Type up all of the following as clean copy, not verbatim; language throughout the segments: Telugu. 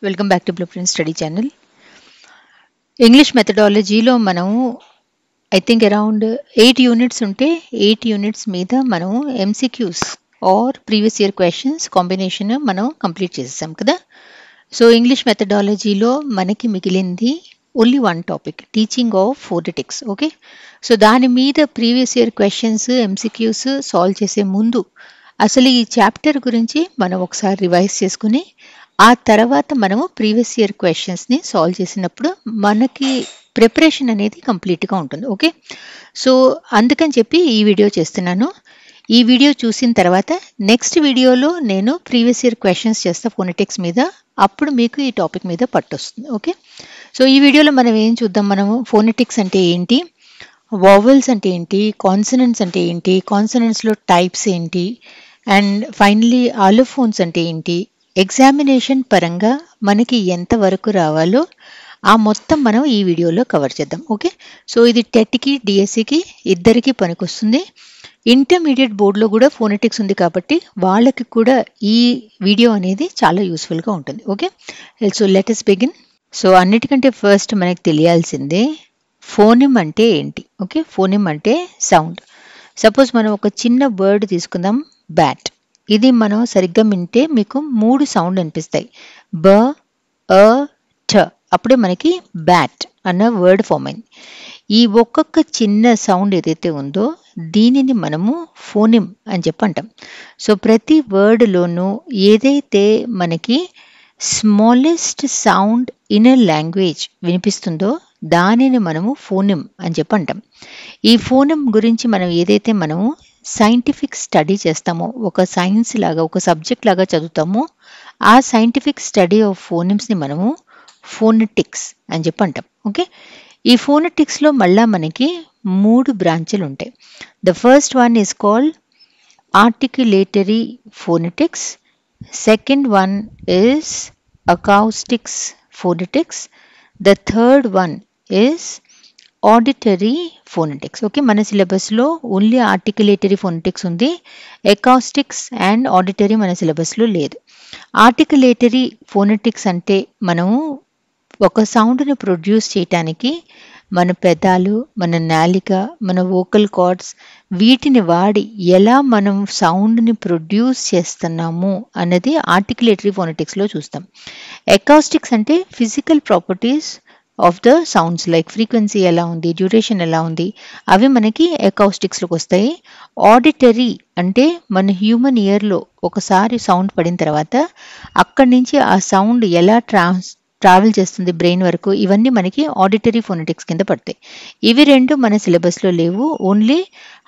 Welcome back to blueprint study channel. English మెథడాలజీలో మనము ఐ థింక్ అరౌండ్ 8 యూనిట్స్ ఉంటే 8 యూనిట్స్ మీద మనం MCQs or previous year questions combination మనం కంప్లీట్ చేసేసాం కదా. సో ఇంగ్లీష్ మెథడాలజీలో మనకి మిగిలింది only one topic, teaching of phonetics. Okay, so దాని మీద previous year questions MCQs solve చేసే ముందు అసలు ఈ చాప్టర్ గురించి మనం ఒకసారి రివైజ్ చేసుకుని ఆ తర్వాత మనము ప్రీవియస్ ఇయర్ క్వశ్చన్స్ని సాల్వ్ చేసినప్పుడు మనకి ప్రిపరేషన్ అనేది కంప్లీట్గా ఉంటుంది. ఓకే, సో అందుకని చెప్పి ఈ వీడియో చేస్తున్నాను. ఈ వీడియో చూసిన తర్వాత నెక్స్ట్ వీడియోలో నేను ప్రీవియస్ ఇయర్ క్వశ్చన్స్ చేస్తా ఫోనెటిక్స్ మీద, అప్పుడు మీకు ఈ టాపిక్ మీద పట్టొస్తుంది. ఓకే, సో ఈ వీడియోలో మనం ఏం చూద్దాం, మనము ఫోనెటిక్స్ అంటే ఏంటి, వావెల్స్ అంటే ఏంటి, కాన్సనెంట్స్ అంటే ఏంటి, కాన్సనెంట్స్లో టైప్స్ ఏంటి, అండ్ ఫైనలీ ఆలోఫోన్స్ అంటే ఏంటి, ఎగ్జామినేషన్ పరంగా మనకి ఎంతవరకు రావాలో ఆ మొత్తం మనం ఈ వీడియోలో కవర్ చేద్దాం. ఓకే, సో ఇది టెట్కి డిఎస్సికి ఇద్దరికి పనికొస్తుంది. ఇంటర్మీడియట్ బోర్డులో కూడా ఫోనెటిక్స్ ఉంది కాబట్టి వాళ్ళకి కూడా ఈ వీడియో అనేది చాలా యూస్ఫుల్గా ఉంటుంది. Okay, so let us begin. So అన్నిటికంటే ఫస్ట్ మనకి తెలియాల్సిందే ఫోనిమ్ అంటే ఏంటి. ఓకే, ఫోనిమ్ అంటే సౌండ్. సపోజ్ మనం ఒక చిన్న వర్డ్ తీసుకుందాం, బ్యాట్. ఇది మనం సరిగ్గా వింటే మీకు 3 సౌండ్ అనిపిస్తాయి, బ, అ, ట. అప్పుడే మనకి బ్యాట్ అన్న వర్డ్ ఫామ్ అయింది. ఈ ఒక్కొక్క చిన్న సౌండ్ ఏదైతే ఉందో దీనిని మనము ఫోనిమ్ అని చెప్పి అంటాం. సో ప్రతి వర్డ్లోనూ ఏదైతే మనకి smallest sound in a language వినిపిస్తుందో దానిని మనము ఫోనిమ్ అని చెప్పి అంటాం. ఈ ఫోనిమ్ గురించి మనం ఏదైతే మనము సైంటిఫిక్ స్టడీ చేస్తామో, ఒక సైన్స్ లాగా ఒక సబ్జెక్ట్ లాగా చదువుతామో, ఆ సైంటిఫిక్ స్టడీ ఆఫ్ ఫోనిమ్స్ని మనము ఫోనెటిక్స్ అని చెప్పి అంటాం. ఓకే, ఈ ఫోనెటిక్స్లో మళ్ళా మనకి 3 బ్రాంచ్లు ఉంటాయి. The first one is called articulatory phonetics, second one is acoustics phonetics, the third one is auditory phonetics. Okay, మన సిలబస్లో ఓన్లీ ఆర్టిక్యులేటరీ ఫోనెటిక్స్ ఉంది, అకౌస్టిక్స్ అండ్ ఆడిటరీ మన సిలబస్లో లేదు. ఆర్టిక్యులేటరీ ఫోనెటిక్స్ అంటే మనము ఒక సౌండ్ని ప్రొడ్యూస్ చేయటానికి మన పెదాలు, మన నాలిక, మన వోకల్ కార్డ్స్ వీటిని వాడి ఎలా మనం సౌండ్ని ప్రొడ్యూస్ చేస్తున్నాము అన్నది ఆర్టిక్యులేటరీ ఫోనెటిక్స్లో చూస్తాం. అకౌస్టిక్స్ అంటే physical properties of the sounds, like frequency ఎలా ఉంది, డ్యూరేషన్ ఎలా ఉంది, అవి మనకి అకౌస్టిక్స్లోకి వస్తాయి. ఆడిటరీ అంటే మన హ్యూమన్ ఇయర్లో ఒకసారి సౌండ్ పడిన తర్వాత అక్కడి నుంచి ఆ సౌండ్ ఎలా ట్రావెల్ చేస్తుంది బ్రెయిన్ వరకు, ఇవన్నీ మనకి ఆడిటరీ ఫోనెటిక్స్ కింద పడతాయి. ఇవి రెండు మన సిలబస్లో లేవు, only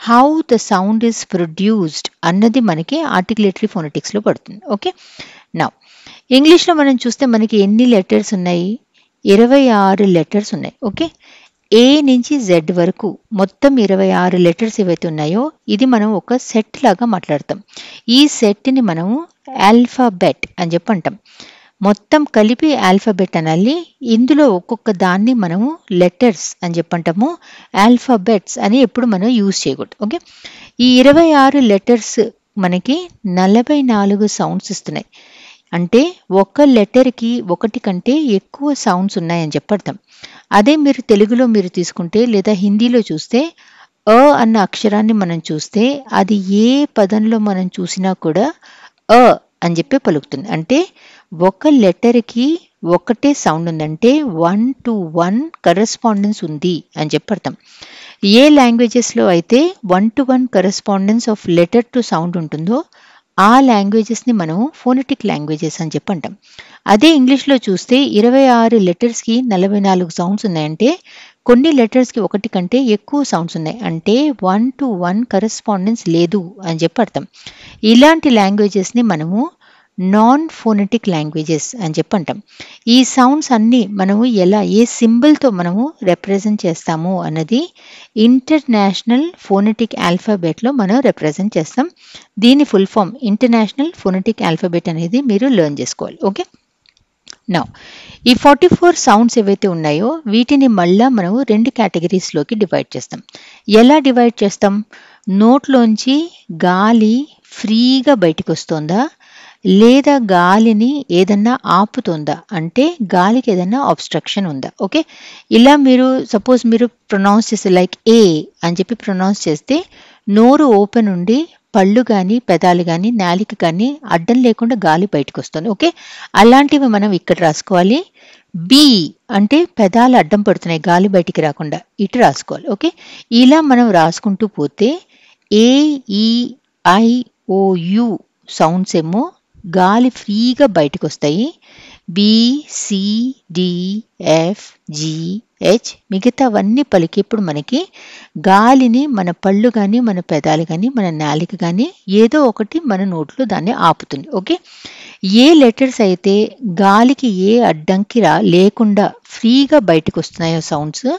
how the sound is produced అన్నది మనకి ఆర్టిక్యులేటరీ ఫోనెటిక్స్లో పడుతుంది. ఓకే, నౌ ఇంగ్లీష్లో మనం చూస్తే మనకి ఎన్ని లెటర్స్ ఉన్నాయి, 26 లెటర్స్ ఉన్నాయి. ఓకే, ఏ నుంచి జెడ్ వరకు మొత్తం 26 లెటర్స్ ఏవైతే ఉన్నాయో ఇది మనం ఒక సెట్ లాగా మాట్లాడతాం. ఈ సెట్ని మనము ఆల్ఫాబెట్ అని చెప్పి అంటాం. మొత్తం కలిపి ఆల్ఫాబెట్ అనాలి. ఇందులో ఒక్కొక్క దాన్ని మనము లెటర్స్ అని చెప్పంటాము, ఆల్ఫాబెట్స్ అని ఎప్పుడు మనం యూజ్ చేయకూడదు. ఓకే, ఈ 26 లెటర్స్ మనకి 44 సౌండ్స్ ఇస్తున్నాయి. అంటే ఒక లెటర్కి ఒకటి కంటే ఎక్కువ సౌండ్స్ ఉన్నాయని చెప్పడతాం. అదే మీరు తెలుగులో మీరు తీసుకుంటే లేదా హిందీలో చూస్తే అ అన్న అక్షరాన్ని మనం చూస్తే అది ఏ పదంలో మనం చూసినా కూడా అ అని చెప్పి పలుకుతుంది. అంటే ఒక లెటర్కి ఒకటే సౌండ్ ఉందంటే 1-to-1 కరెస్పాండెన్స్ ఉంది అని చెప్పి అర్థం. ఏ లాంగ్వేజెస్లో అయితే 1-to-1 correspondence of letter to sound ఉంటుందో ఆ లాంగ్వేజెస్ని మనం ఫోనెటిక్ లాంగ్వేజెస్ అని చెప్పి అంటాం. అదే ఇంగ్లీష్లో చూస్తే 26 లెటర్స్కి 44 సౌండ్స్ ఉన్నాయంటే కొన్ని లెటర్స్కి ఒకటి కంటే ఎక్కువ సౌండ్స్ ఉన్నాయి, అంటే 1-to-1 కరెస్పాండెన్స్ లేదు అని చెప్పి అర్థం. ఇలాంటి లాంగ్వేజెస్ని మనము నాన్ ఫోనెటిక్ లాంగ్వేజెస్ అని చెప్పి అంటాం. ఈ సౌండ్స్ అన్నీ మనము ఎలా ఏ సింబల్తో మనము రిప్రజెంట్ చేస్తాము అన్నది ఇంటర్నేషనల్ ఫోనెటిక్ ఆల్ఫాబెట్లో మనం రిప్రజెంట్ చేస్తాం. దీని full form international phonetic alphabet అనేది మీరు లెర్న్ చేసుకోవాలి. ఓకే, నౌ ఈ 44 సౌండ్స్ ఏవైతే ఉన్నాయో వీటిని మళ్ళా మనం 2 కేటగిరీస్లోకి డివైడ్ చేస్తాం. ఎలా డివైడ్ చేస్తాం, నోట్లోంచి గాలి ఫ్రీగా బయటికి వస్తుందా లేదా గాలిని ఏదన్నా ఆపుతుందా అంటే గాలికి ఏదన్నా ఆబ్స్ట్రక్షన్ ఉందా. ఓకే, ఇలా మీరు సపోజ్ మీరు ప్రొనౌన్స్ చేస్తే లైక్ ఏ అని చెప్పి ప్రొనౌన్స్ చేస్తే నోరు ఓపెన్ ఉండి పళ్ళు కానీ పెదాలు కానీ నాలిక కానీ అడ్డం లేకుండా గాలి బయటకు వస్తుంది. ఓకే, అలాంటివి మనం ఇక్కడ రాసుకోవాలి. బి అంటే పెదాలు అడ్డం పడుతున్నాయి గాలి బయటికి రాకుండా, ఇటు రాసుకోవాలి. ఓకే, ఇలా మనం రాసుకుంటూ పోతే ఏ ఈ ఐ ఓ యు సౌండ్స్ ఏమో గాలి ఫ్రీగా బయటకు వస్తాయి. B C D F G H మిగతావన్నీ పలికేప్పుడు మనకి గాలిని మన పళ్ళు కానీ మన పెదాలు కానీ మన నాలిక కానీ ఏదో ఒకటి మన నోట్లో దాన్ని ఆపుతుంది. ఓకే, ఏ లెటర్స్ అయితే గాలికి ఏ అడ్డంకి లేకుండా ఫ్రీగా బయటకు వస్తున్నాయో సౌండ్స్,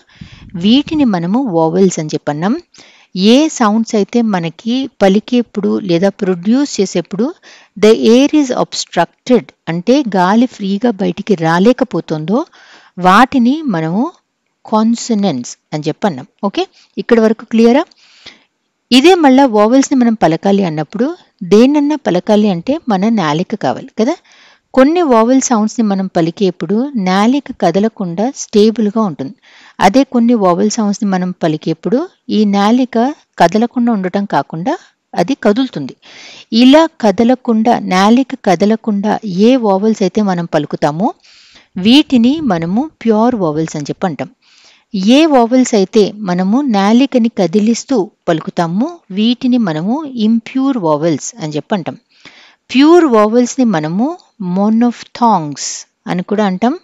వీటిని మనము వోవెల్స్ అని చెప్పన్నాం. ఏ సౌండ్స్ అయితే మనకి పలికేప్పుడు లేదా ప్రొడ్యూస్ చేసేప్పుడు ద ఎయిర్ ఈజ్ అబ్స్ట్రక్టెడ్ అంటే గాలి ఫ్రీగా బయటికి రాలేకపోతుందో వాటిని మనము కాన్సనెంట్స్ అని చెప్పన్నాం. ఓకే, ఇక్కడ వరకు క్లియరా? ఇదే మళ్ళీ వోవెల్స్ని మనం పలకాలి అన్నప్పుడు దేన్నన్నా పలకాలి అంటే మన నాలిక కావాలి కదా. కొన్ని వోవెల్ సౌండ్స్ని మనం పలికేప్పుడు నాలిక కదలకుండా స్టేబుల్గా ఉంటుంది. అదే కొన్ని వోవెల్ సౌండ్స్ని మనం పలికేప్పుడు ఈ నాలిక కదలకుండా ఉండటం కాకుండా అది కదులుతుంది. ఇలా కదలకుండా నాలిక కదలకుండా ఏ వోవెల్స్ అయితే మనం పలుకుతామో వీటిని మనము ప్యూర్ వోవెల్స్ అని చెప్పి అంటాం. ఏ వోవెల్స్ అయితే మనము నాలికని కదిలిస్తూ పలుకుతామో వీటిని మనము ఇంప్యూర్ వోవెల్స్ అని చెప్పి అంటాం. ప్యూర్ వోవెల్స్ని మనము మోనోఫ్థాంగ్స్ అని కూడా అంటాం.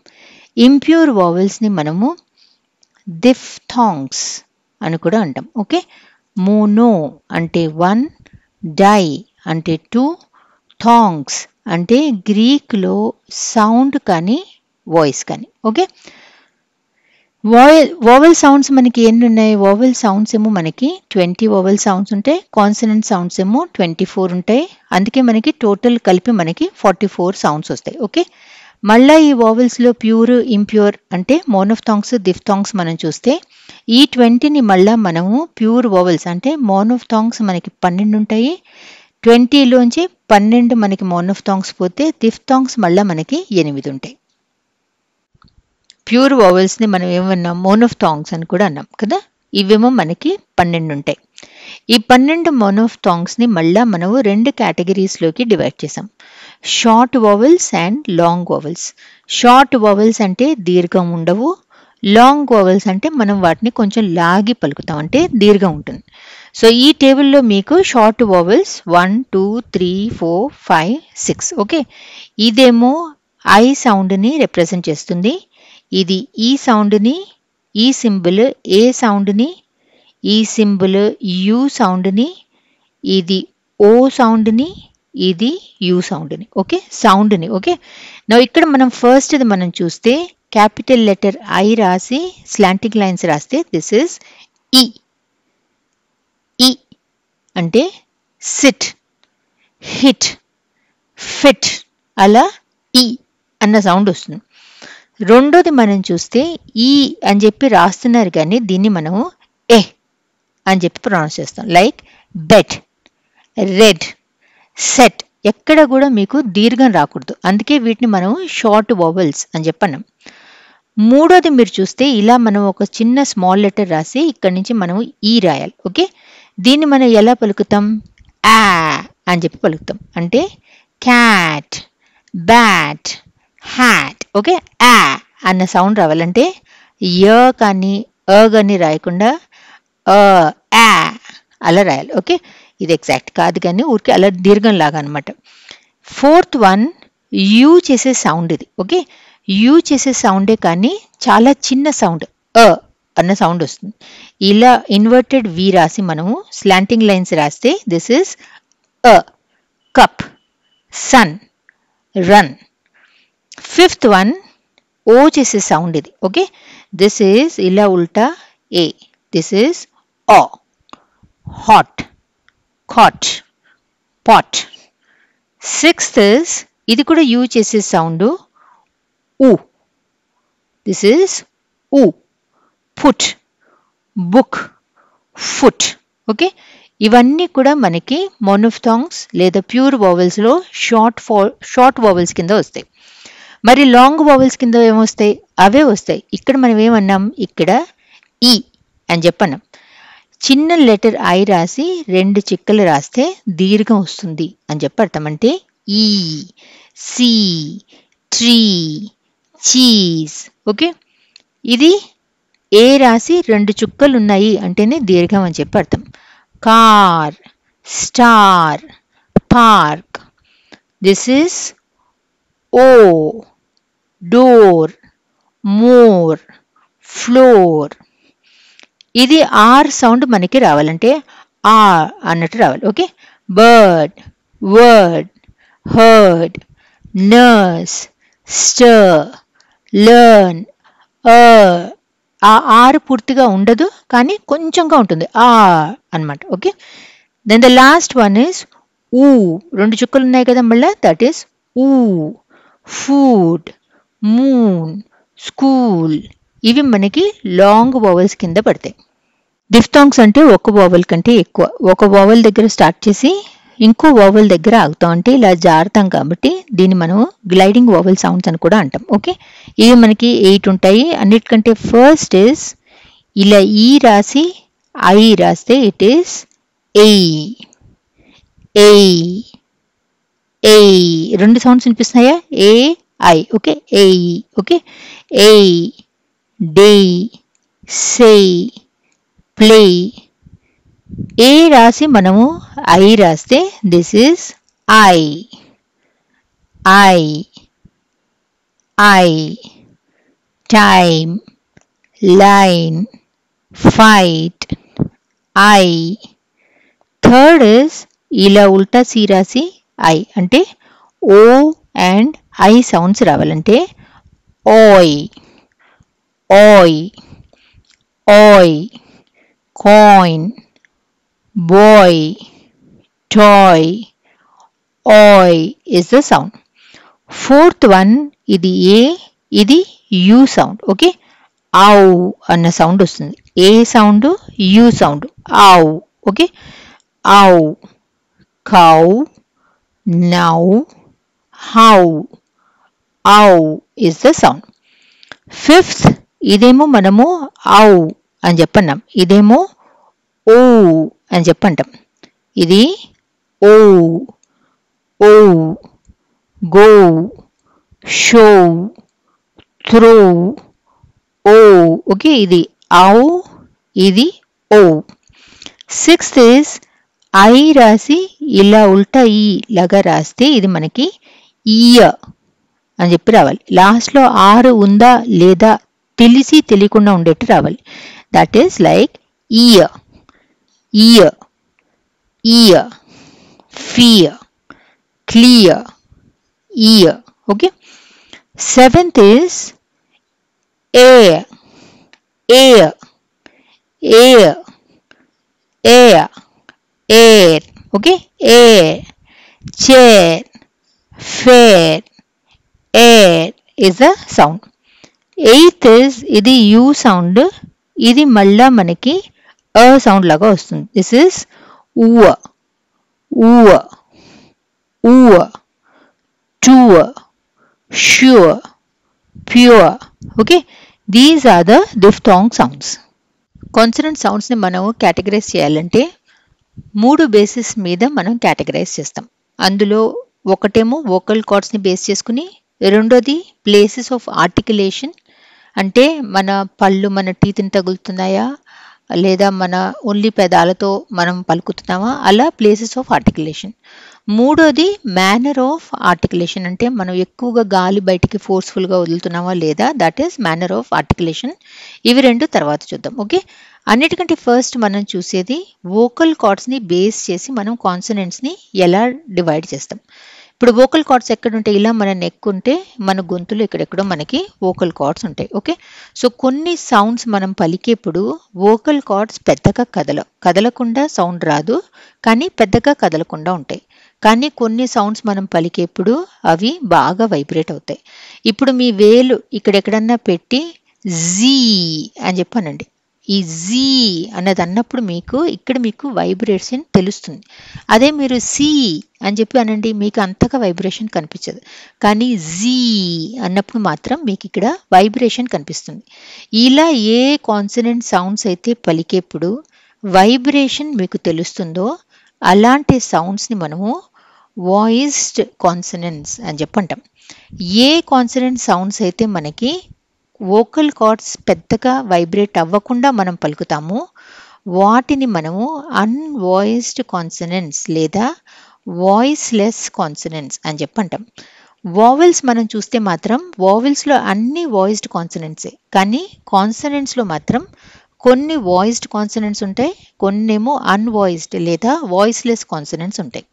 ఇంప్యూర్ వోవెల్స్ని మనము దిఫ్థాంగ్స్ అని కూడా అంటాం. ఓకే, మోనో అంటే 1, డై అంటే 2, థాంగ్స్ అంటే గ్రీక్లో సౌండ్ కానీ వాయిస్ కానీ. ఓకే, వోవెల్ సౌండ్స్ మనకి ఎన్ని ఉన్నాయి? వోవెల్ సౌండ్స్ ఏమో మనకి 20 వోవెల్ సౌండ్స్ ఉంటాయి. కాన్సనెంట్ సౌండ్స్ ఏమో 24 ఉంటాయి. అందుకే మనకి టోటల్ కలిపి మనకి 44 సౌండ్స్ వస్తాయి. ఓకే, మళ్ళీ ఈ వోవెల్స్లో ప్యూర్ ఇంప్యూర్ అంటే మోనోఫ్థాంగ్స్ దిఫ్థాంగ్స్ మనం చూస్తే ఈ 20ని మళ్ళీ మనము ప్యూర్ వోవెల్స్ అంటే మోనోఫ్థాంగ్స్ మనకి 12 ఉంటాయి. 20లోంచి 12 మనకి మోనోఫ్థాంగ్స్ పోతే దిఫ్థాంగ్స్ మళ్ళీ మనకి 8 ఉంటాయి. ప్యూర్ వోవెల్స్ని మనం ఏమన్నాం? మోనోఫ్థాంగ్స్ అని కూడా అన్నాం కదా. ఇవేమో మనకి 12 ఉంటాయి. ఈ 12 మోనోఫ్థాంగ్స్ని మళ్ళీ మనము 2 కేటగిరీస్లోకి డివైడ్ చేసాం, short vowels and long vowels. Short vowels అంటే దీర్ఘం ఉండవు, లాంగ్ వోవెల్స్ అంటే మనం వాటిని కొంచెం లాగి పలుకుతాం అంటే దీర్ఘం ఉంటుంది. సో ఈ టేబుల్లో మీకు షార్ట్ వోవెల్స్ 1, 2, 3, 4, 5, 6. ఓకే, ఇదేమో ఐ సౌండ్ని రిప్రజెంట్ చేస్తుంది. ఇది ఈ సౌండ్ని, ఈ సింబల్ ఏ సౌండ్ని, ఈ సింబల్ యు సౌండ్ని, ఇది ఓ సౌండ్ని, ఇది యు సౌండ్ని. ఓకే, సౌండ్ని. ఓకే, నా ఇక్కడ మనం ఫస్ట్ది మనం చూస్తే క్యాపిటల్ లెటర్ ఐ రాసి స్లాంటింగ్ లైన్స్ రాస్తే దిస్ ఇస్ ఈ. ఈ అంటే సిట్, హిట్, ఫిట్, అలా ఈ అన్న సౌండ్ వస్తుంది. రెండోది మనం చూస్తే ఈ అని చెప్పి రాస్తున్నారు కానీ దీన్ని మనము ఏ అని చెప్పి ప్రొనౌన్స్ చేస్తాం. Like bed, red, set. ఎక్కడ కూడా మీకు దీర్ఘం రాకూడదు, అందుకే వీటిని మనం షార్ట్ వోవెల్స్ అని చెప్పన్నాం. మూడోది మీరు చూస్తే ఇలా మనం ఒక చిన్న స్మాల్ లెటర్ రాసి ఇక్కడి నుంచి మనం ఈ రాయాలి. ఓకే, దీన్ని మనం ఎలా పలుకుతాం? ఆ అని చెప్పి పలుకుతాం. అంటే క్యాట్, బ్యాట్, హ్యాట్. ఓకే, ఆ అన్న సౌండ్ రావాలంటే య కానీ అ కానీ రాయకుండా ఆ అలా రాయాలి. ఓకే, ఇది ఎగ్జాక్ట్ కాదు కానీ ఊరికి అలా దీర్ఘం లాగా అనమాట. ఫోర్త్ వన్ యూ చేసే సౌండ్ ఇది. ఓకే, యూ చేసే సౌండే కానీ చాలా చిన్న సౌండ్ అన్న సౌండ్ వస్తుంది. ఇలా ఇన్వర్టెడ్ వి రాసి మనము స్లాంటింగ్ లైన్స్ రాస్తే this is cup, sun, run. Fifth one O చేసే సౌండ్ ఇది. ఓకే, దిస్ ఈజ్ ఇలా ఉల్టా ఏ, దిస్ ఈజ్ ఆ. Hot, cot, pot. Sixth is ఇది కూడా యూ చేసే సౌండ్ ఊ, దిస్ ఈజ్ ఊ. Put, book, foot. ఓకే, ఇవన్నీ కూడా మనకి మోనోఫ్థాంగ్స్ లేదా ప్యూర్ వావెల్స్లో షార్ట్ వావెల్స్ కింద వస్తాయి. మరి లాంగ్ వావెల్స్ కింద ఏమొస్తాయి? అవే వస్తాయి. ఇక్కడ మనం ఏమన్నాం? ఇక్కడ ఈ అని చెప్పన్నాం. చిన్న లెటర్ ఐ రాసి 2 చిక్కలు రాస్తే దీర్ఘం వస్తుంది అని చెప్పి అర్థం. అంటే ఈ, సి, ట్రీ, చీజ్. ఓకే, ఇది ఏ రాసి 2 చుక్కలు ఉన్నాయి అంటేనే దీర్ఘం అని చెప్పి అర్థం. Car, star, park. This is ఓ, డోర్, మోర్, ఫ్లోర్. ఇది ఆర్ సౌండ్ మనకి రావాలంటే ఆ అన్నట్టు రావాలి. Okay, bird, word, heard, nurse, stir, learn. ఆ ఆర్ పూర్తిగా ఉండదు, కానీ కొంచెంగా ఉంటుంది ఆ అన్నమాట. Okay, then the last one is ఊ. 2 చుక్కలు ఉన్నాయి కదా మళ్ళీ, దట్ ఈస్ ఊ. Food, moon, school. ఇవి మనకి లాంగ్ వావెల్స్ కింద పడతాయి. డిఫ్థాంగ్స్ అంటే ఒక వావెల్ కంటే ఎక్కువ. ఒక వావెల్ దగ్గర స్టార్ట్ చేసి ఇంకో వావెల్ దగ్గర ఆగుతాం, అంటే ఇలా జారుతాం కాబట్టి దీన్ని మనం గ్లైడింగ్ వావెల్ సౌండ్స్ అని కూడా అంటాం. ఓకే, ఇవి మనకి 8 ఉంటాయి. అన్నిటికంటే ఫస్ట్ ఇస్ ఇలా ఈ రాసి ఐ రాస్తే it is A. A, A. 2 sounds వినిపిస్తున్నాయా? A, I. Okay, A. Okay, A, day, say, play. A రాసి మనము ఐ రాస్తే this is I. I, I. Time, line, fight, I. Third is ఇలా ఉల్టా సి రాసి ఐ, అంటే ఓ అండ్ ఐ సౌండ్స్ రావాలంటే ఓయ్, ఓయ్, ఓయ్. కాయిన్, బాయ్, టాయ్, ఓయ్ is the sound. Fourth one ఇది ఏ, ఇది యూ సౌండ్. ఓకే, ఔ అన్న సౌండ్ వస్తుంది. ఏ సౌండ్, యూ సౌండ్, ఔ. ఓకే, ఔ. Cow, now, how. ఔ ఇస్ ద సౌండ్. ఫిఫ్త్ ఇదేమో మనము ఔ అని చెప్పన్నాం, ఇదేమో ఓ అని చెప్పంటాం. ఇది ఓ, ఓ. గో, షో, త్రో, ఓ. ఓకే, ఇది ఔ, ఇది ఓ. సిక్స్త్ ఇస్ ఐ రాసి ఇలా ఉల్టా ఈ లాగా రాస్తే ఇది మనకి ఇయ అని చెప్పి రావాలి. లాస్ట్లో ఆరు ఉందా లేదా తెలిసి తెలియకుండా ఉండేట్టు రావాలి. దట్ ఈస్ లైక్ ఇయ, ఇయ, ఇయ. Fear, clear, year. Okay, seventh is air, air, air, air, air. Okay, air. Chair, fair, air is the sound. Eighth is ఇది యూ సౌండ్, ఇది మళ్ళా మనకి అ సౌండ్ లాగా వస్తుంది. దిస్ ఇస్ ఊవ, ఊవ, ఊవ. Tour, sure, pure. Okay, these are the diphthong sounds. Consonant సౌండ్స్ని మనం కేటగరైజ్ చేయాలంటే 3 బేసిస్ మీద మనం కేటగరైజ్ చేస్తాం. అందులో ఒకటేమో వోకల్ కార్డ్స్ని బేస్ చేసుకుని, రెండోది ప్లేసెస్ ఆఫ్ ఆర్టికులేషన్, అంటే మన పళ్ళు మన టీత్ని తగులుతున్నాయా లేదా మన ఓన్లీ పెదాలతో మనం పలుకుతున్నామా, అలా ప్లేసెస్ ఆఫ్ ఆర్టికులేషన్. మూడోది మేనర్ ఆఫ్ ఆర్టికులేషన్, అంటే మనం ఎక్కువగా గాలి బయటికి ఫోర్స్ఫుల్గా వదులుతున్నామా లేదా, that is manner of articulation. ఇవి 2 తర్వాత చూద్దాం. ఓకే, అన్నిటికంటే ఫస్ట్ మనం చూసేది వోకల్ కార్డ్స్ని బేస్ చేసి మనం కాన్సనెంట్స్ని ఎలా డివైడ్ చేస్తాం. ఇప్పుడు వోకల్ కార్డ్స్ ఎక్కడుంటే, ఇలా మన నెక్ ఉంటే మన గొంతులో ఇక్కడెక్కడో మనకి వోకల్ కార్డ్స్ ఉంటాయి. ఓకే, సో కొన్ని సౌండ్స్ మనం పలికేప్పుడు వోకల్ కార్డ్స్ పెద్దగా కదలకుండా సౌండ్ రాదు, కానీ పెద్దగా కదలకుండా ఉంటాయి. కానీ కొన్ని సౌండ్స్ మనం పలికేప్పుడు అవి బాగా వైబ్రేట్ అవుతాయి. ఇప్పుడు మీ వేలు ఇక్కడెక్కడన్నా పెట్టి జీ అని చెప్పానండి, ఈ జీ అన్నది అన్నప్పుడు మీకు ఇక్కడ మీకు వైబ్రేషన్ తెలుస్తుంది. అదే మీరు సి అని చెప్పి అనండి, మీకు అంతగా వైబ్రేషన్ కనిపించదు. కానీ జీ అన్నప్పుడు మాత్రం మీకు ఇక్కడ వైబ్రేషన్ కనిపిస్తుంది. ఇలా ఏ కాన్సనెంట్ సౌండ్స్ అయితే పలికేప్పుడు వైబ్రేషన్ మీకు తెలుస్తుందో అలాంటి సౌండ్స్ని మనము వాయిస్డ్ కాన్సనెంట్స్ అని చెప్పి అంటాం. ఏ కాన్సనెంట్ సౌండ్స్ అయితే మనకి వోకల్ కార్డ్స్ పెద్దగా వైబ్రేట్ అవ్వకుండా మనం పలుకుతాము వాటిని మనము అన్వాయిస్డ్ కాన్సనెంట్స్ లేదా వాయిస్లెస్ కాన్సనెంట్స్ అని చెప్పి అంటాం. వావెల్స్ మనం చూస్తే మాత్రం వావెల్స్లో అన్ని వాయిస్డ్ కాన్సనెంట్సే, కానీ కాన్సనెంట్స్లో మాత్రం కొన్ని వాయిస్డ్ కాన్సనెంట్స్ ఉంటాయి, కొన్నేమో అన్వాయిస్డ్ లేదా వాయిస్లెస్ కాన్సనెంట్స్ ఉంటాయి.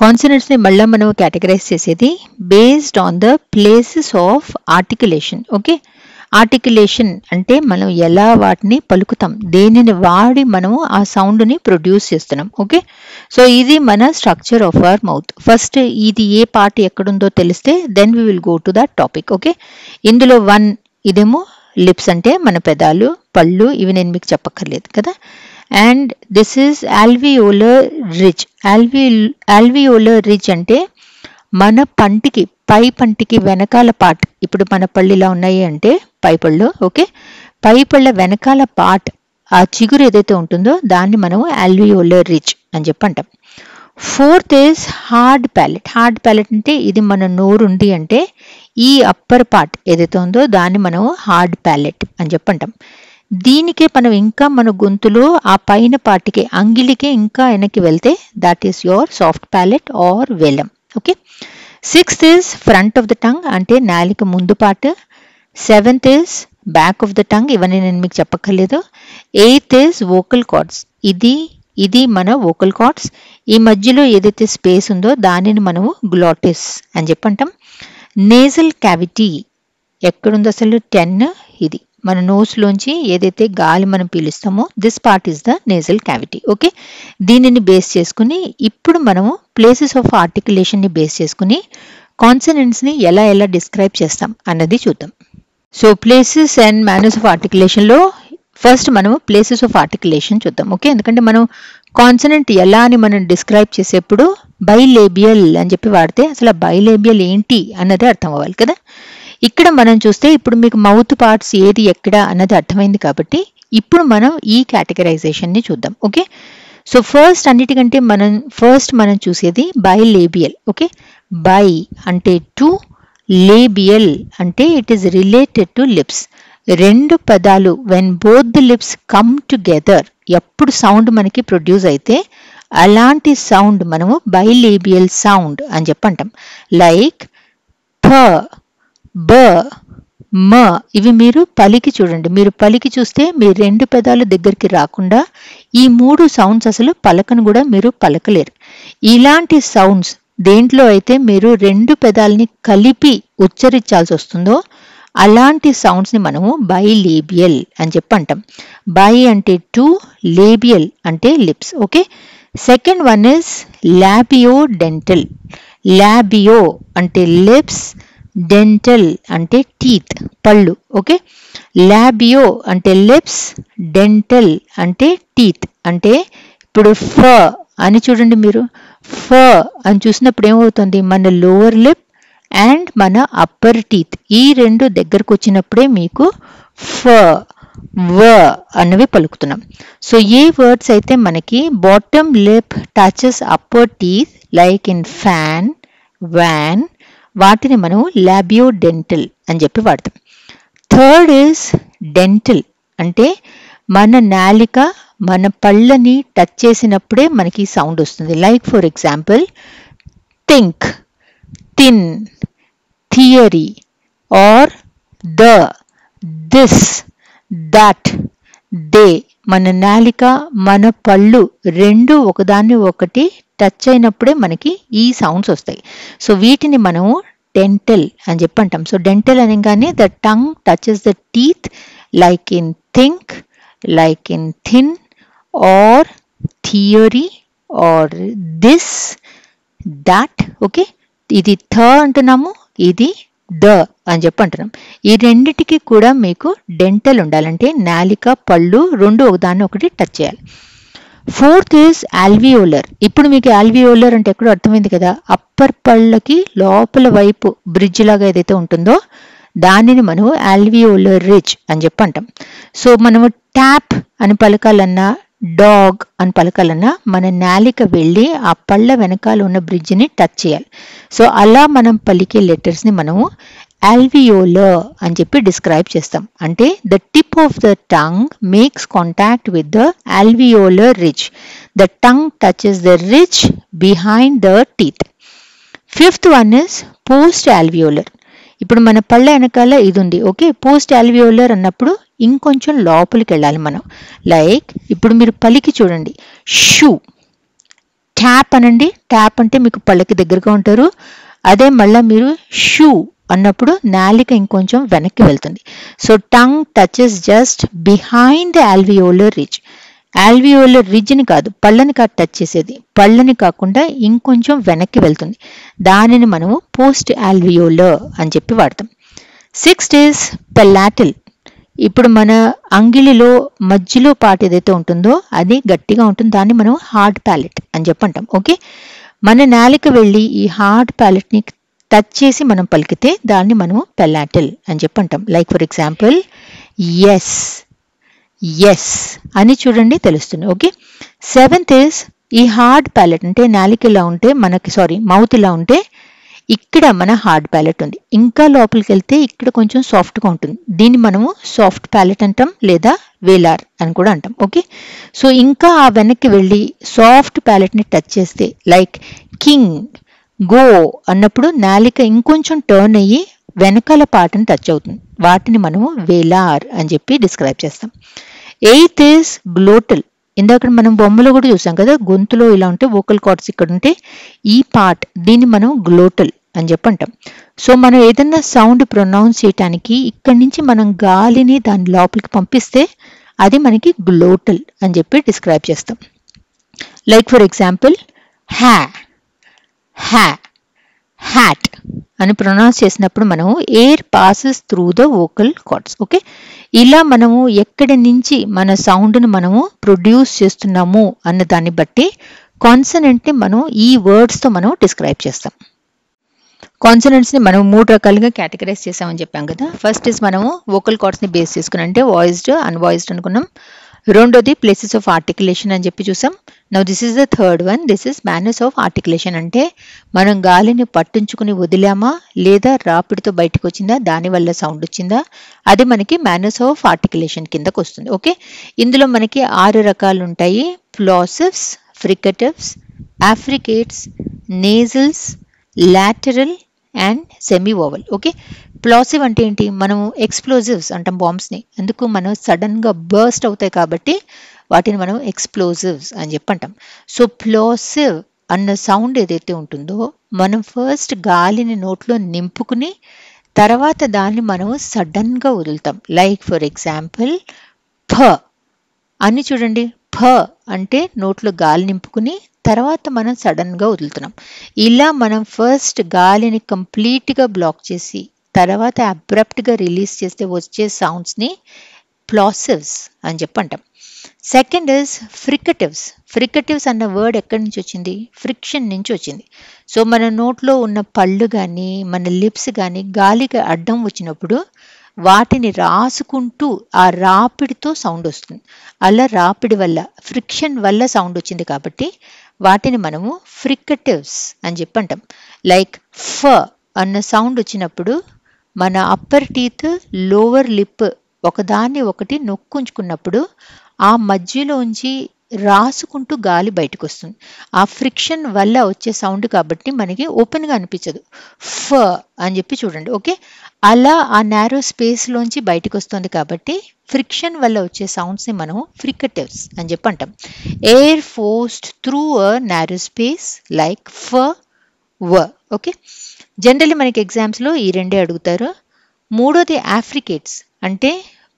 కాన్సనెంట్స్ని మళ్ళీ మనం కేటగరైజ్ చేసేది based on the places of articulation. Okay, articulation అంటే మనం ఎలా వాటిని పలుకుతాం, దేనిని వాడి మనము ఆ సౌండ్ని ప్రొడ్యూస్ చేస్తున్నాం. ఓకే, సో ఇది మన structure of our mouth. First ఇది ఏ పార్ట్ ఎక్కడుందో తెలిస్తే then we will go to that topic. Okay, ఇందులో ఇదేమో లిప్స్ అంటే మన పెదాలు, పళ్ళు, ఇవి నేను మీకు చెప్పక్కర్లేదు కదా. And this is alveolar ridge. Alveolar ridge అంటే మన పంటికి, పై పంటికి వెనకాల పార్ట్. ఇప్పుడు మన పళ్ళు ఇలా ఉన్నాయి అంటే పై పళ్ళు. ఓకే, పై పళ్ళ వెనకాల పార్ట్, ఆ చిగురు ఏదైతే ఉంటుందో దాన్ని మనము ఆల్వియోలర్ రిడ్జ్ అని చెప్పి అంటాం. Fourth is hard palette. Hard palate అంటే ఇది మన నోరు ఉంది అంటే ఈ అప్పర్ పార్ట్ ఏదైతే ఉందో దాన్ని మనము హార్డ్ ప్యాలెట్ అని చెప్పి అంటాం. దీనికే మనం ఇంకా మన గొంతులో ఆ పైన పార్టీకి, అంగిలికే ఇంకా వెనక్కి వెళ్తే that is your soft palate or velum. Okay, sixth is front of the tongue అంటే నాలిక ముందు part. Seventh is back of the tongue, ఇవన్నీ నేను మీకు చెప్పక్కర్లేదు. Eighth is vocal cords. ఇది మన వోకల్ కార్డ్స్. ఈ మధ్యలో ఏదైతే స్పేస్ ఉందో దానిని మనము గ్లాటిస్ అని చెప్పి అంటాం. నేజల్ క్యావిటీ ఎక్కడుందో అసలు 10, ఇది మన నోస్లోంచి ఏదైతే గాలి మనం పీలుస్తామో this part is the nasal cavity. Okay, దీనిని బేస్ చేసుకుని ఇప్పుడు మనము ప్లేసెస్ ఆఫ్ ఆర్టికులేషన్ని బేస్ చేసుకుని కాన్సనెంట్స్ని ఎలా డిస్క్రైబ్ చేస్తాం అన్నది చూద్దాం. So places and manners of ఆర్టికులేషన్లో ఫస్ట్ మనము ప్లేసెస్ ఆఫ్ ఆర్టికులేషన్ చూద్దాం. ఓకే, ఎందుకంటే మనం కాన్సనెంట్ ఎలా అని మనం డిస్క్రైబ్ చేసేప్పుడు బైలేబియల్ అని చెప్పి వాడితే అసలు బైలేబియల్ ఏంటి అన్నది అర్థం అవ్వాలి కదా. ఇక్కడ మనం చూస్తే ఇప్పుడు మీకు మౌత్ పార్ట్స్ ఏది ఎక్కడ అన్నది అర్థమైంది కాబట్టి ఇప్పుడు మనం ఈ కేటగరైజేషన్ని చూద్దాం. ఓకే, సో ఫస్ట్ అన్నిటికంటే మనం చూసేది బైలేబియల్. ఓకే, బై అంటే టు, లేబియల్ అంటే it is related to lips. రెండు పదాలు when both the lips come together ఎప్పుడు సౌండ్ మనకి ప్రొడ్యూస్ అయితే అలాంటి సౌండ్ మనము బైలేబియల్ సౌండ్ అని చెప్పి అంటాం. లైక్ ప, బ, మ, ఇవి మీరు పలికి చూడండి. మీరు పలికి చూస్తే మీ రెండు పెదాలు దగ్గరికి రాకుండా ఈ మూడు సౌండ్స్ అసలు పలకను కూడా మీరు పలకలేరు. ఇలాంటి సౌండ్స్ దేంట్లో అయితే మీరు రెండు పెదాలని కలిపి ఉచ్చరించాల్సి వస్తుందో అలాంటి సౌండ్స్ని మనము బైలేబియల్ అని చెప్పి అంటాం. బై అంటే టు, లేబియల్ అంటే lips. Okay, second one is labio dental. Labio అంటే లిప్స్, డెంటల్ అంటే టీత్, పళ్ళు. ఓకే, లాబియో అంటే లిప్స్, డెంటల్ అంటే టీత్. అంటే ఇప్పుడు ఫ అని చూడండి, మీరు ఫ అని చూసినప్పుడు ఏమవుతుంది, మన లోవర్ లిప్ అండ్ మన అప్పర్ టీత్ ఈ రెండు దగ్గరకు వచ్చినప్పుడే మీకు ఫ, వ అన్నవి పలుకుతున్నాం. సో ఏ వర్డ్స్ అయితే మనకి bottom lip touches upper teeth like in fan, van, వాటిని మనం లాబియో డెంటల్ అని చెప్పి వాడతాం. థర్డ్ ఈజ్ డెంటల్ అంటే మన నాలిక మన పళ్ళని టచ్ చేసినప్పుడే మనకి సౌండ్ వస్తుంది. Like for example think, thin, theory are the, this, that, they. మన నాలిక మన పళ్ళు రెండు ఒకదాన్ని ఒకటి టచ్ అయినప్పుడే మనకి ఈ సౌండ్స్ వస్తాయి. సో వీటిని మనము డెంటల్ అని చెప్పి అంటాం. సో డెంటల్ అనగానే the tongue touches the teeth like in think, like in thin or theory or this, that. Okay, ఇది థ అంటున్నాము, ఇది ద అని చెప్పి అంటున్నాం. ఈ రెండిటికి కూడా మీకు డెంటల్ ఉండాలంటే నాలిక పళ్ళు రెండు ఒకదాన్ని ఒకటి టచ్ చేయాలి. Fourth is alveolar. ఇప్పుడు మీకు ఆల్వియోలర్ అంటే ఎక్కడో అర్థమైంది కదా, అప్పర్ పళ్ళకి లోపల వైపు బ్రిడ్జ్ లాగా ఏదైతే ఉంటుందో దానిని మనం ఆల్వియోలర్ రిడ్జ్ అని చెప్పి అంటాం. సో మనము ట్యాప్ అని పలకాలన్నా డాగ్ అని పలకాలన్నా మన నాలిక వెళ్ళి ఆ పళ్ళ వెనకాల ఉన్న బ్రిడ్జ్ని టచ్ చేయాలి. సో అలా మనం పలికే లెటర్స్ని మనము alveolar అని చెప్పి డిస్క్రైబ్ చేస్తాం. అంటే the tip of the tongue makes contact with the alveolar ridge. The tongue touches the ridge behind the teeth. Fifth one is post alveolar. ఇప్పుడు మన పళ్ళ వెనకాల ఇది ఉంది, ఓకే. పోస్ట్ ఆల్వియోలర్ అన్నప్పుడు ఇంకొంచెం లోపలికి వెళ్ళాలి మనం. లైక్ ఇప్పుడు మీరు పలికి చూడండి, షూ. ట్యాప్ అనండి, ట్యాప్ అంటే మీకు పళ్ళకి దగ్గరగా ఉంటారు. అదే మళ్ళీ మీరు షూ అన్నప్పుడు నాలిక ఇంకొంచెం వెనక్కి వెళ్తుంది. So tongue touches just behind the alveolar ridge. Alveolar రిడ్జ్ని కాదు, పళ్ళని కాదు టచ్ చేసేది, పళ్ళని కాకుండా ఇంకొంచెం వెనక్కి వెళ్తుంది. దానిని మనము పోస్ట్ ఆల్వియోలర్ అని చెప్పి వాడతాం. Sixth is palatal. ఇప్పుడు మన అంగిలిలో మధ్యలో పార్ట్ ఏదైతే ఉంటుందో అది గట్టిగా ఉంటుంది, దాన్ని మనం హార్డ్ ప్యాలెట్ అని చెప్పి అంటాం, ఓకే. మన నాలిక వెళ్ళి ఈ హార్డ్ ప్యాలెట్ని టచ్ చేసి మనం పలికితే దాన్ని మనము పెలాటల్ అని చెప్పి అంటాం. Like for example S, S అని చూడండి తెలుస్తుంది, ఓకే. సెవెంత్ ఈజ్ ఈ హార్డ్ ప్యాలెట్, అంటే నాలిక ఇలా ఉంటే మనకి మౌత్ ఇలా ఉంటే ఇక్కడ మన హార్డ్ ప్యాలెట్ ఉంది, ఇంకా లోపలికి వెళ్తే ఇక్కడ కొంచెం సాఫ్ట్గా ఉంటుంది, దీన్ని మనము సాఫ్ట్ ప్యాలెట్ అంటాం లేదా వేలార్ అని కూడా అంటాం, ఓకే. సో ఇంకా ఆ వెనక్కి వెళ్ళి సాఫ్ట్ ప్యాలెట్ని టచ్ చేస్తే లైక్ కింగ్, గో అన్నప్పుడు నాలిక ఇంకొంచెం టర్న్ అయ్యి వెనకాల పార్ట్ని టచ్ అవుతుంది, వాటిని మనము వేలార్ అని చెప్పి డిస్క్రైబ్ చేస్తాం. Eighth is glottal. ఇందాక మనం బొమ్మలో కూడా చూసాం కదా, గొంతులో ఇలా ఉంటే వోకల్ కార్డ్స్ ఇక్కడ ఉంటే ఈ పార్ట్, దీన్ని మనం గ్లోటల్ అని చెప్పి అంటాం. సో మనం ఏదన్నా సౌండ్ ప్రొనౌన్స్ చేయటానికి ఇక్కడి నుంచి మనం గాలిని దాని లోపలికి పంపిస్తే అది మనకి గ్లోటల్ అని చెప్పి డిస్క్రైబ్ చేస్తాం. లైక్ ఫర్ ఎగ్జాంపుల్ హ్యా, హ్యా, హ్యాట్ అని ప్రొనౌన్స్ చేసినప్పుడు మనము air passes through the vocal cords, okay. ఇలా మనము ఎక్కడి నుంచి మన సౌండ్ని మనము ప్రొడ్యూస్ చేస్తున్నాము అన్న దాన్ని బట్టి కాన్సనెంట్ని మనం ఈ వర్డ్స్తో మనం డిస్క్రైబ్ చేస్తాం. కాన్సనెంట్స్ని మనం 3 రకాలుగా కేటగరైజ్ చేసామని చెప్పాం కదా. ఫస్ట్ ఇస్ మనము వోకల్ కార్డ్స్ని బేస్ చేసుకుని అంటే వాయిస్డ్, అన్వాయిస్డ్ అనుకున్నాం. రెండోది ప్లేసెస్ ఆఫ్ ఆర్టికులేషన్ అని చెప్పి చూసాం. Now this is the third one, this is manners of articulation. అంటే మనం గాలిని పట్టించుకుని వదిలామా లేదా రాపిడితో బయటకు వచ్చిందా, దానివల్ల సౌండ్ వచ్చిందా, అది మనకి మేనర్స్ ఆఫ్ ఆర్టికులేషన్ కిందకు వస్తుంది, ఓకే. ఇందులో మనకి 6 రకాలు ఉంటాయి. Plosives, fricatives, affricates, nasals, lateral and semi vowel, okay. Plosive అంటే ఏంటి, మనము ఎక్స్ప్లోజివ్స్ అంటాం బాంబ్స్ని, అందుకు మనం సడన్గా బర్స్ట్ అవుతాయి కాబట్టి వాటిని మనం ఎక్స్ప్లోజివ్స్ అని చెప్పి అంటాం. సో ప్లాసివ్ అన్న సౌండ్ ఏదైతే ఉంటుందో మనం ఫస్ట్ గాలిని నోట్లో నింపుకుని తర్వాత దాన్ని మనం సడన్గా వదులుతాం. లైక్ ఫర్ ఎగ్జాంపుల్ ఫ అని చూడండి, ఫ అంటే నోట్లో గాలి నింపుకుని తర్వాత మనం సడన్గా వదులుతున్నాం. ఇలా మనం ఫస్ట్ గాలిని కంప్లీట్గా బ్లాక్ చేసి తర్వాత అబ్రప్ట్గా రిలీజ్ చేస్తే వచ్చే సౌండ్స్ని ప్లాసివ్స్ అని చెప్పి అంటాం. Second is ఫ్రికటివ్స్. ఫ్రికటివ్స్ అన్న వర్డ్ ఎక్కడి నుంచి వచ్చింది, ఫ్రిక్షన్ నుంచి వచ్చింది. సో మన నోట్లో ఉన్న పళ్ళు కానీ మన లిప్స్ కానీ గాలికి అడ్డం వచ్చినప్పుడు వాటిని రాసుకుంటూ ఆ రాపిడితో సౌండ్ వస్తుంది. అలా రాపిడి వల్ల ఫ్రిక్షన్ వల్ల సౌండ్ వచ్చింది కాబట్టి వాటిని మనము ఫ్రికటివ్స్ అని చెప్పి అంటాం. లైక్ ఫ అన్న సౌండ్ వచ్చినప్పుడు మన అప్పర్ టీత్ లోవర్ లిప్ ఒకదాన్ని ఒకటి నొక్కుంచుకున్నప్పుడు ఆ మధ్యలోంచి రాసుకుంటూ గాలి బయటకు వస్తుంది. ఆ ఫ్రిక్షన్ వల్ల వచ్చే సౌండ్ కాబట్టి మనకి ఓపెన్గా అనిపించదు, ఫ అని చెప్పి చూడండి, ఓకే. అలా ఆ నారో స్పేస్లోంచి బయటకు వస్తుంది కాబట్టి ఫ్రిక్షన్ వల్ల వచ్చే సౌండ్స్ని మనం ఫ్రికటివ్స్ అని చెప్పి అంటాం. Air forced through a narrow space like ఫ, వ, ఓకే. జనరల్లీ మనకి ఎగ్జామ్స్లో ఈ రెండే అడుగుతారు. మూడోది అఫ్రికేట్స్, అంటే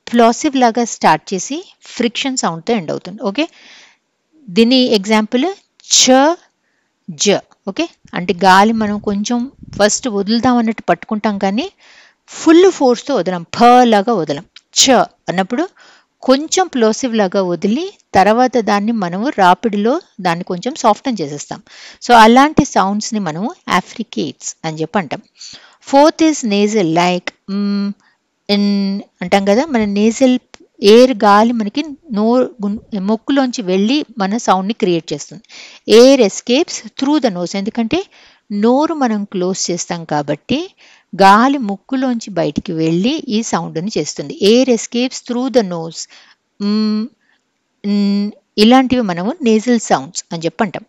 ప్లాసివ్ లాగా స్టార్ట్ చేసి ఫ్రిక్షన్ సౌండ్తో ఎండ్ అవుతుంది, ఓకే. దీని ఎగ్జాంపుల్ చ, జ, ఓకే, అంటే గాలి మనం కొంచెం ఫస్ట్ వదులుదాం అన్నట్టు పట్టుకుంటాం కానీ ఫుల్ ఫోర్స్తో వదలం, ఫ లాగా వదలం. చ అన్నప్పుడు కొంచెం ప్లోసివ్ లాగా వదిలి తర్వాత దాన్ని మనము రాపిడిలో దాన్ని కొంచెం సాఫ్టన్ చేసేస్తాం. సో అలాంటి సౌండ్స్ని మనము అఫ్రికేట్స్ అని చెప్పి అంటాం. ఫోర్త్ ఈజ్ నేజల్, లైక్ అంటాం కదా, మన నేజల్ ఎయిర్ గాలి మనకి ముక్కులోంచి వెళ్ళి మన సౌండ్ని క్రియేట్ చేస్తుంది. Air escapes through the nose, ఎందుకంటే నోరు మనం క్లోజ్ చేస్తాం కాబట్టి గాలి ముక్కులోంచి బయటికి వెళ్ళి ఈ సౌండ్ని చేస్తుంది. Air escapes through the nose, ఇలాంటివి మనము నేజల్ సౌండ్స్ అని చెప్పి అంటాం.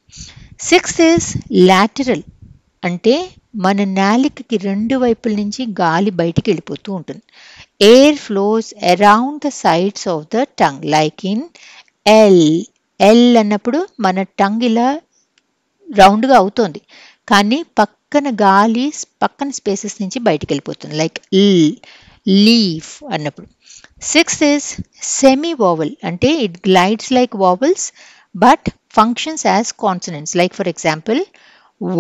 సిక్స్త్ ఈజ్ లాటరల్, అంటే మన నాలికకి రెండు వైపుల నుంచి గాలి బయటికి వెళ్ళిపోతూ ఉంటుంది. Air flows around the sides of the tongue, like in L. L అన్నప్పుడు మన టంగ్ ఇలా రౌండ్గా అవుతుంది కానీ పక్కన గాలి పక్కన స్పేసెస్ నుంచి బయటికి వెళ్ళిపోతుంది, లైక్ లీఫ్ అన్నప్పుడు. సిక్స్త్ ఈజ్ సెమీ వావెల్, అంటే it glides like vowels but functions as consonants, like for example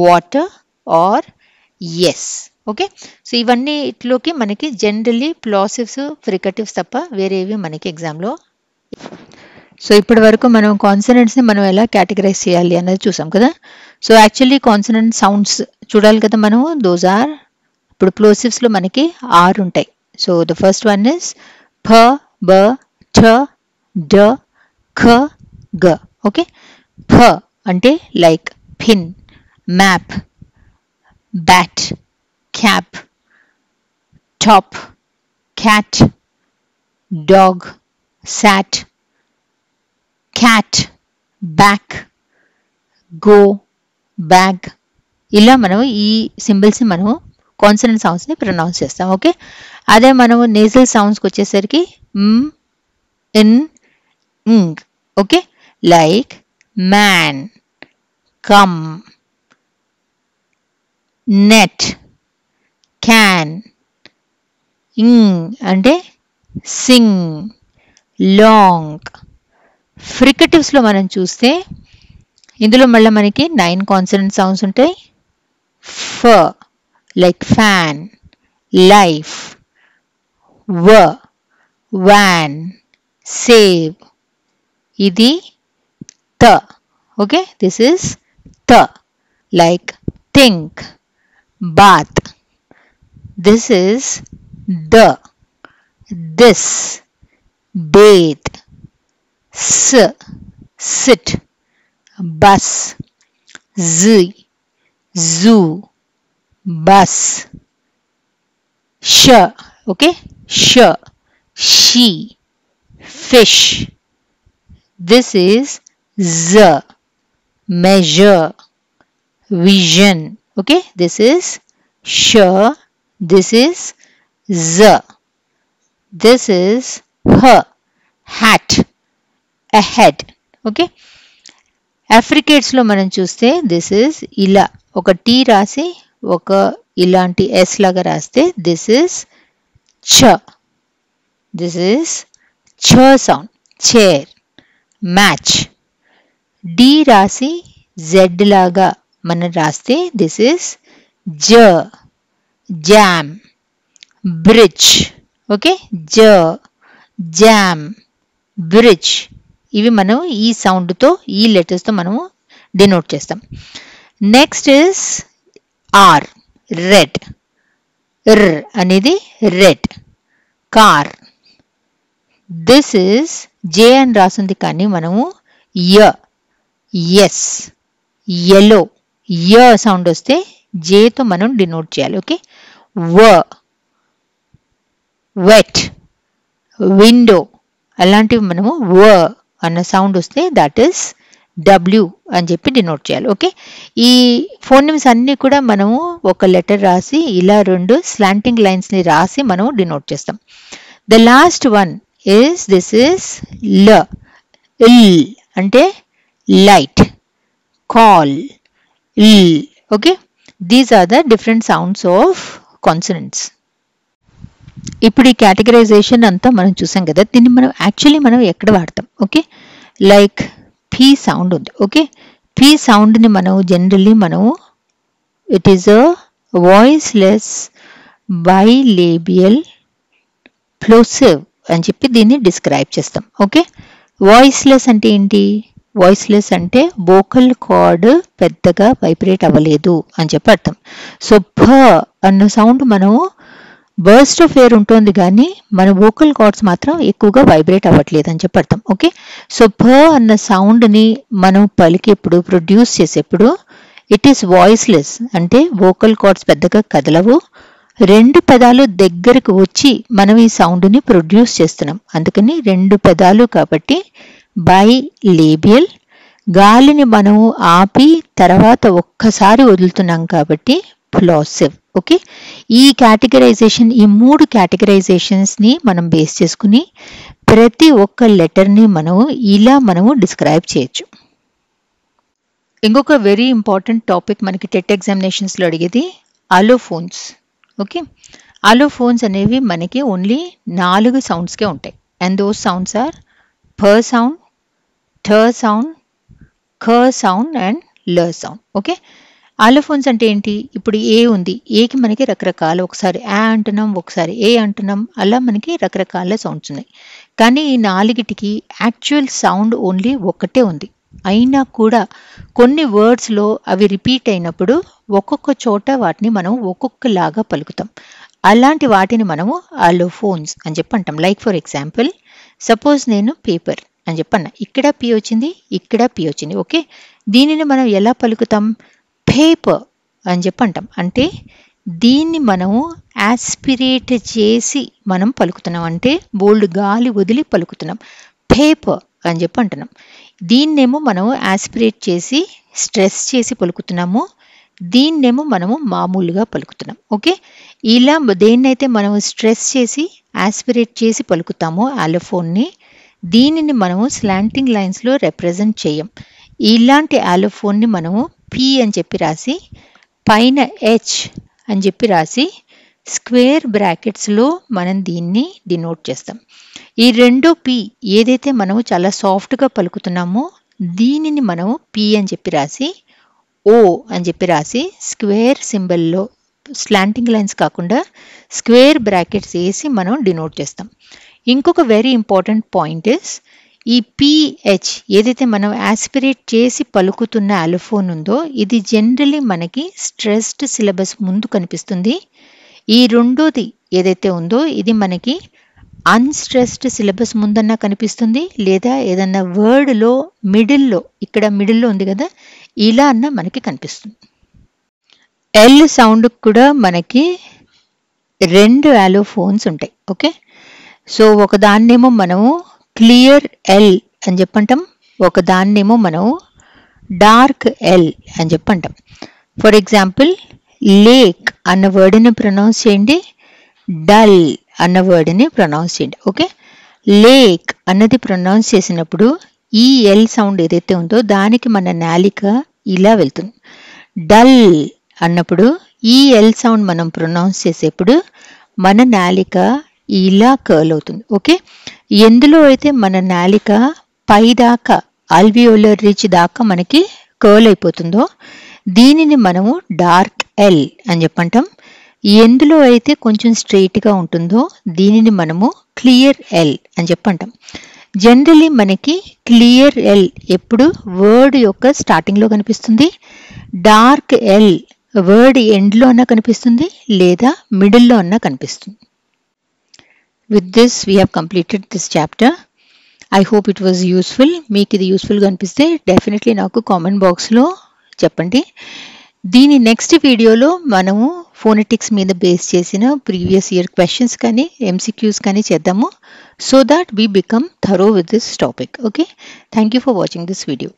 water or yes. Okay, so ఇవన్నీ ఇట్లోకి మనకి జనరల్లీ ప్లాసివ్స్ ఫ్రికటివ్స్ తప్ప వేరేవి మనకి ఎగ్జామ్లో. సో ఇప్పటి వరకు మనం కాన్సనెంట్స్ని మనం ఎలా కేటగరైజ్ చేయాలి అన్నది చూసాం కదా. సో యాక్చువల్లీ కాన్సనెంట్ సౌండ్స్ చూడాలి కదా మనము. దోస్ ఆర్, ఇప్పుడు ప్లోసివ్స్లో మనకి 6 ఉంటాయి. So the first one is ఫ, బ, ఠ, డ, ఖ, గ. ఓకే, ఫ అంటే like pin, map, bat, cap, top, cat, dog, sat, cat, back, go, bag. ఇలా మనం ఈ సింబల్స్ని మనము కాన్సనెంట్ సౌండ్స్ని ప్రొనౌన్స్ చేస్తాం. ఓకే, అదే మనము నేజల్ సౌండ్స్కి వచ్చేసరికి in, ing. Okay, like man, come, net, can, అంటే సింగ్, లాంగ్. ఫ్రికటివ్స్లో మనం చూస్తే ఇందులో మళ్ళీ మనకి 9 కాన్సనెంట్ సౌండ్స్ ఉంటాయి. ఫ లైక్ ఫ్యాన్, లైఫ్, వ వ్యాన్, సేవ్. ఇది త. ఓకే, దిస్ ఇస్ త, like think, bath. This is the, this, bathe, sit, bus, zoo, bus, okay, she, fish. This is measure, vision. Okay, this is this is this is hat, ahead. Okay, అఫ్రికేట్స్ లో మనం చూస్తే దిస్ ఇస్ ఇలా ఒక టీ రాసి ఒక ఇలాంటి ఎస్ లాగా రాస్తే దిస్ ఇస్ చ. దిస్ ఇస్ చ సౌండ్, చైర్, మ్యాచ్. డి రాసి జెడ్ లాగా మనం రాస్తే దిస్ ఇస్ జ, జామ్, బ్రిడ్జ్. ఓకే, జ, జామ్, బ్రిడ్జ్. ఇవి మనం ఈ సౌండ్తో ఈ లెటర్స్తో మనము డినోట్ చేస్తాం. Next is R, red. ర్ అనేది red, car. This is J అని రాసింది కానీ మనము య, ఎస్, ఎల్లో. య సౌండ్ వస్తే జేతో మనం డినోట్ చేయాలి. ఓకే, వ, వెట్, విండో. అలాంటివి మనము వ అన్న సౌండ్ వస్తే దట్ ఈస్ డబ్ల్యూ అని చెప్పి డినోట్ చేయాలి. ఓకే, ఈ ఫోనిమ్స్ అన్నీ కూడా మనము ఒక లెటర్ రాసి ఇలా 2 స్లాంటింగ్ లైన్స్ని రాసి మనము డినోట్ చేస్తాం. The last one is this is ల, ఇల్ అంటే light, call, L. Okay, these are the different sounds of consonants. ఇప్పుడు ఈ కేటగరైజేషన్ అంతా మనం చూసాం కదా, దీన్ని మనం యాక్చువల్లీ మనం ఎక్కడ వాడతాం? ఓకే, లైక్ పీ సౌండ్ ఉంది. ఓకే, పీ సౌండ్ని మనం జనరల్లీ మనము It is a voiceless bilabial plosive అని చెప్పి దీన్ని డిస్క్రైబ్ చేస్తాం. ఓకే, వాయిస్లెస్ అంటే ఏంటి? వాయిస్లెస్ అంటే వోకల్ కార్డ్ పెద్దగా వైబ్రేట్ అవ్వలేదు అని చెప్పి అర్థం. సో భ అన్న సౌండ్ మనం బర్స్ట్ ఆఫ్ ఎయిర్ ఉంటుంది కానీ మన వోకల్ కార్డ్స్ మాత్రం ఎక్కువగా వైబ్రేట్ అవ్వట్లేదు అని చెప్పి అర్థం. ఓకే, సో భ అన్న సౌండ్ని మనం పలికేప్పుడు, ప్రొడ్యూస్ చేసేప్పుడు ఇట్ ఈస్ వాయిస్లెస్ అంటే వోకల్ కార్డ్స్ పెద్దగా కదలవు. రెండు పెదాలు దగ్గరకు వచ్చి మనం ఈ సౌండ్ని ప్రొడ్యూస్ చేస్తున్నాం, అందుకని రెండు పెదాలు కాబట్టి బైలేబియల్. గాలిని మనం ఆపి తర్వాత ఒక్కసారి వదులుతున్నాం కాబట్టి ప్లాసివ్. ఓకే, ఈ కేటగరైజేషన్, ఈ మూడు కేటగరైజేషన్స్ని మనం బేస్ చేసుకుని ప్రతి ఒక్క లెటర్ని మనము డిస్క్రైబ్ చేయొచ్చు. ఇంకొక వెరీ ఇంపార్టెంట్ టాపిక్ మనకి టెట్ ఎగ్జామినేషన్స్లో అడిగేది అలోఫోన్స్. ఓకే, అలోఫోన్స్ అనేవి మనకి ఓన్లీ 4 సౌండ్స్కే ఉంటాయి. అండ్ దోస్ సౌండ్స్ ఆర్ ప సౌండ్, ఠ సౌండ్, ఖ సౌండ్ అండ్ ల సౌండ్. ఓకే, అలోఫోన్స్ అంటే ఏంటి? ఇప్పుడు ఏ ఉంది, ఏకి మనకి రకరకాల, ఒకసారి ఆ అంటున్నాం, ఒకసారి ఏ అంటున్నాం, అలా మనకి రకరకాల సౌండ్స్ ఉన్నాయి. కానీ ఈ 4టికి యాక్చువల్ సౌండ్ ఓన్లీ ఒకటే ఉంది. అయినా కూడా కొన్ని వర్డ్స్లో అవి రిపీట్ అయినప్పుడు ఒక్కొక్క చోట వాటిని మనం ఒక్కొక్కలాగా పలుకుతాం. అలాంటి వాటిని మనము అలోఫోన్స్ అని చెప్పి అంటాం. లైక్ ఫర్ ఎగ్జాంపుల్, సపోజ్ నేను పేపర్ అని చెప్పన్నా, ఇక్కడ పి వచ్చింది, ఇక్కడ పి వచ్చింది. ఓకే, దీనిని మనం ఎలా పలుకుతాం? పేపర్ అని చెప్పి అంటాం. అంటే దీన్ని మనము యాస్పిరేట్ చేసి మనం పలుకుతున్నాం, అంటే బోల్డ్ గాలి వదిలి పలుకుతున్నాం. పేపర్ అని చెప్పి అంటున్నాం. దీన్నేమో మనము యాస్పిరేట్ చేసి స్ట్రెస్ చేసి పలుకుతున్నాము, దీన్నేమో మనము మామూలుగా పలుకుతున్నాం. ఓకే, ఇలా దేన్నైతే మనము స్ట్రెస్ చేసి యాస్పిరేట్ చేసి పలుకుతామో అలోఫోన్ని, దీనిని మనము స్లాంటింగ్ లైన్స్లో రిప్రజెంట్ చేయం. ఇలాంటి అలోఫోన్ని మనము పి అని చెప్పి రాసి, పైన హెచ్ అని చెప్పి రాసి, స్క్వేర్ బ్రాకెట్స్లో మనం దీన్ని డినోట్ చేస్తాం. ఈ రెండో పి ఏదైతే మనము చాలా సాఫ్ట్గా పలుకుతున్నామో దీనిని మనము పి అని చెప్పి రాసి, ఓ అని చెప్పి రాసి, స్క్వేర్ సింబల్లో స్లాంటింగ్ లైన్స్ కాకుండా స్క్వేర్ బ్రాకెట్స్ వేసి మనం డినోట్ చేస్తాం. ఇంకొక వెరీ ఇంపార్టెంట్ పాయింట్ ఇస్, ఈ పిహెచ్ ఏదైతే మనం యాస్పిరేట్ చేసి పలుకుతున్న అలోఫోన్ ఉందో ఇది జనరలీ మనకి స్ట్రెస్డ్ సిలబస్ ముందు కనిపిస్తుంది. ఈ రెండోది ఏదైతే ఉందో ఇది మనకి అన్స్ట్రెస్డ్ సిలబస్ ముందన్నా కనిపిస్తుంది, లేదా ఏదన్నా వర్డ్లో మిడిల్లో, ఇక్కడ మిడిల్లో ఉంది కదా, ఇలా అన్న మనకి కనిపిస్తుంది. ఎల్ సౌండ్ కూడా మనకి 2 అలోఫోన్స్ ఉంటాయి. ఓకే, సో ఒకదాన్నేమో మనము క్లియర్ ఎల్ అని చెప్పంటాం, ఒకదాన్నేమో మనము డార్క్ ఎల్ అని చెప్పంటాం. ఫర్ ఎగ్జాంపుల్, లేక్ అన్న వర్డ్ని ప్రొనౌన్స్ చేయండి, డల్ అన్న వర్డ్ని ప్రొనౌన్స్ చేయండి. ఓకే, లేక్ అన్నది ప్రొనౌన్స్ చేసినప్పుడు ఈ ఎల్ సౌండ్ ఏదైతే ఉందో దానికి మన నాలిక ఇలా వెళ్తుంది. డల్ అన్నప్పుడు ఈ ఎల్ సౌండ్ మనం ప్రొనౌన్స్ చేసేప్పుడు మన నాలిక ఇలా కర్ల్ అవుతుంది. ఓకే, ఎందులో అయితే మన నాలిక పైదాకా ఆల్వియోలర్ రీచ్ దాకా మనకి కర్ల్ అయిపోతుందో దీనిని మనము డార్క్ ఎల్ అని చెప్పంటాం. ఎందులో అయితే కొంచెం స్ట్రెయిట్గా ఉంటుందో దీనిని మనము క్లియర్ ఎల్ అని చెప్పంటాం. జనరలీ మనకి క్లియర్ ఎల్ ఎప్పుడు వర్డ్ యొక్క స్టార్టింగ్లో కనిపిస్తుంది, డార్క్ ఎల్ వర్డ్ ఎండ్లో అన్నా కనిపిస్తుంది, లేదా మిడిల్లో అన్నా కనిపిస్తుంది. With this we have completed this chapter. I hope it was useful. మీకు ఇది యూస్ఫుల్గా అనిపిస్తే డెఫినెట్లీ నాకు కామెంట్ బాక్స్లో చెప్పండి. దీని నెక్స్ట్ వీడియోలో మనము ఫోనెటిక్స్ మీద బేస్ చేసిన ప్రీవియస్ ఇయర్ క్వశ్చన్స్ కానీ ఎంసీక్యూస్ కానీ చేద్దాము, so that we become thorough with this topic. Okay, thank you for watching this video.